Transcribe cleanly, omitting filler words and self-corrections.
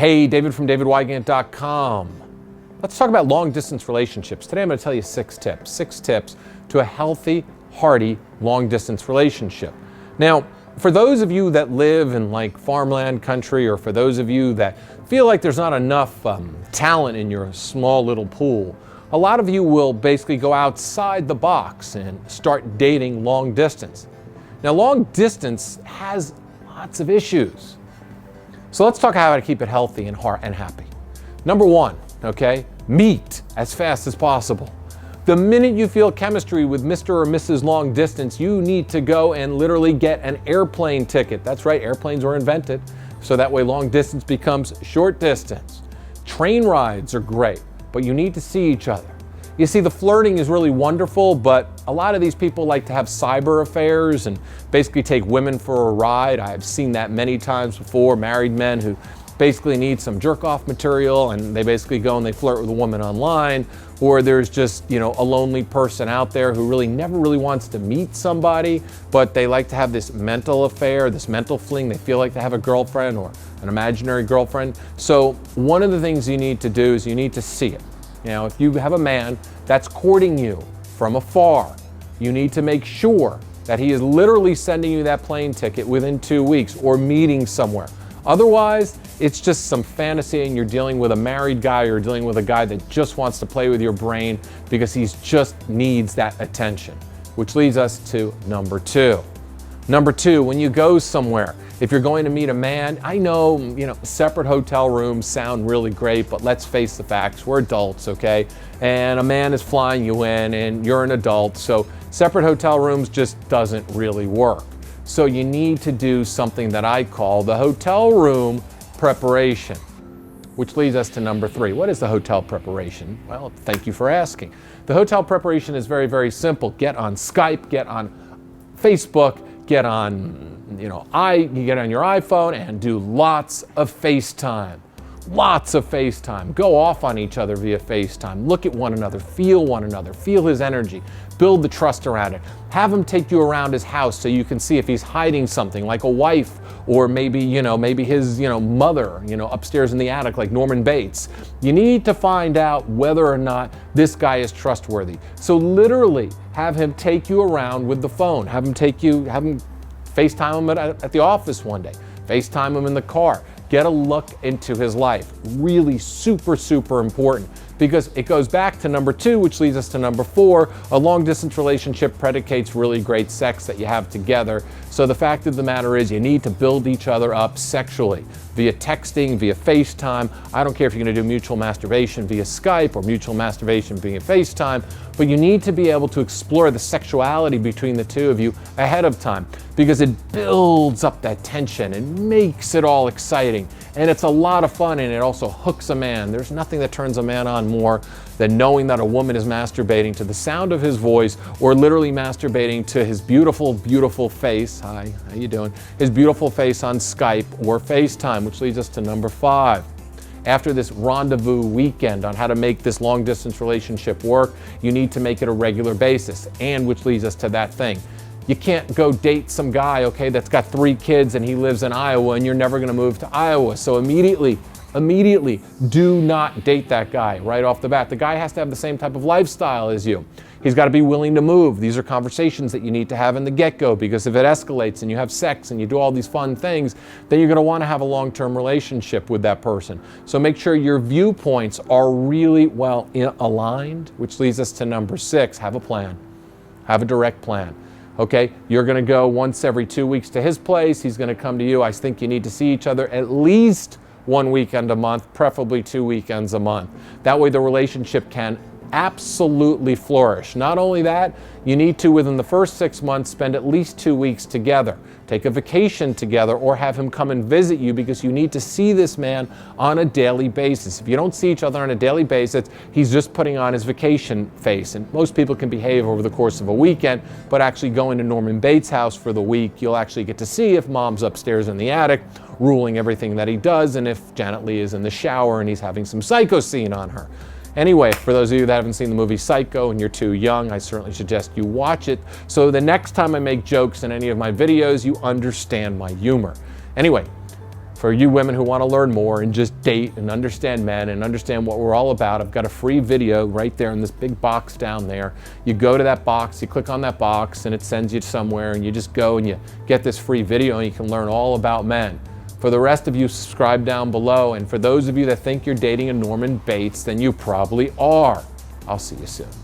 Hey, David from davidwygant.com. Let's talk about long distance relationships. Today I'm going to tell you 6 tips. 6 tips to a healthy, hearty, long distance relationship. Now, for those of you that live in like farmland country, or for those of you that feel like there's not enough talent in your small little pool, a lot of you will basically go outside the box and start dating long distance. Now, long distance has lots of issues. So let's talk how to keep it healthy and happy. Number 1, okay, meet as fast as possible. The minute you feel chemistry with Mr. or Mrs. Long Distance, you need to go and literally get an airplane ticket. That's right, airplanes were invented, so that way long distance becomes short distance. Train rides are great, but you need to see each other. You see, the flirting is really wonderful, but a lot of these people like to have cyber affairs and basically take women for a ride. I've seen that many times before, married men who basically need some jerk-off material and they basically go and they flirt with a woman online, or there's just, a lonely person out there who really never really wants to meet somebody, but they like to have this mental affair, this mental fling. They feel like they have a girlfriend or an imaginary girlfriend. So one of the things you need to do is you need to see it. If you have a man that's courting you from afar, you need to make sure that he is literally sending you that plane ticket within 2 weeks or meeting somewhere. Otherwise, it's just some fantasy and you're dealing with a married guy or dealing with a guy that just wants to play with your brain because he just needs that attention. Which leads us to number 2. Number 2, when you go somewhere, if you're going to meet a man, I know, separate hotel rooms sound really great, but let's face the facts, we're adults, okay? And a man is flying you in and you're an adult, so separate hotel rooms just doesn't really work. So you need to do something that I call the hotel room preparation, which leads us to number 3. What is the hotel preparation? Well, thank you for asking. The hotel preparation is very, very simple. Get on Skype, get on Facebook, get on, you get on your iPhone and do lots of FaceTime. Lots of FaceTime. Go off on each other via FaceTime. Look at one another, feel his energy, build the trust around it. Have him take you around his house so you can see if he's hiding something like a wife or maybe, maybe his, mother, upstairs in the attic like Norman Bates. You need to find out whether or not this guy is trustworthy. So literally have him take you around with the phone. Have him FaceTime him at the office one day. FaceTime him in the car. Get a look into his life. Really super, super important, because it goes back to number 2, which leads us to number 4. A long distance relationship predicates really great sex that you have together. So the fact of the matter is you need to build each other up sexually via texting, via FaceTime. I don't care if you're going to do mutual masturbation via Skype or mutual masturbation via FaceTime, but you need to be able to explore the sexuality between the two of you ahead of time, because it builds up that tension and makes it all exciting. And it's a lot of fun, and it also hooks a man. There's nothing that turns a man on more than knowing that a woman is masturbating to the sound of his voice, or literally masturbating to his beautiful, beautiful face. Hi, how you doing? His beautiful face on Skype or FaceTime, which leads us to number 5. After this rendezvous weekend on how to make this long distance relationship work, you need to make it a regular basis, and which leads us to that thing. You can't go date some guy, okay, that's got 3 kids and he lives in Iowa and you're never going to move to Iowa. So immediately, do not date that guy right off the bat. The guy has to have the same type of lifestyle as you. He's got to be willing to move. These are conversations that you need to have in the get-go, because if it escalates and you have sex and you do all these fun things, then you're going to want to have a long-term relationship with that person. So make sure your viewpoints are really well aligned, which leads us to number 6. Have a plan. Have a direct plan. Okay, you're going to go once every 2 weeks to his place. He's going to come to you. I think you need to see each other at least 1 weekend a month, preferably 2 weekends a month. That way the relationship can absolutely flourish. Not only that, you need to, within the first 6 months, spend at least 2 weeks together. Take a vacation together, or have him come and visit you, because you need to see this man on a daily basis. If you don't see each other on a daily basis, he's just putting on his vacation face. And most people can behave over the course of a weekend, but actually going to Norman Bates' house for the week, you'll actually get to see if mom's upstairs in the attic, ruling everything that he does, and if Janet Leigh is in the shower and he's having some psycho scene on her. Anyway, for those of you that haven't seen the movie Psycho and you're too young, I certainly suggest you watch it, so the next time I make jokes in any of my videos, you understand my humor. Anyway, For you women who want to learn more and just date and understand men and understand what we're all about, I've got a free video right there in this big box down there. You go to that box, you click on that box, and it sends you somewhere, and you just go and you get this free video and you can learn all about men. For the rest of you, subscribe down below. And for those of you that think you're dating a Norman Bates, then you probably are. I'll see you soon.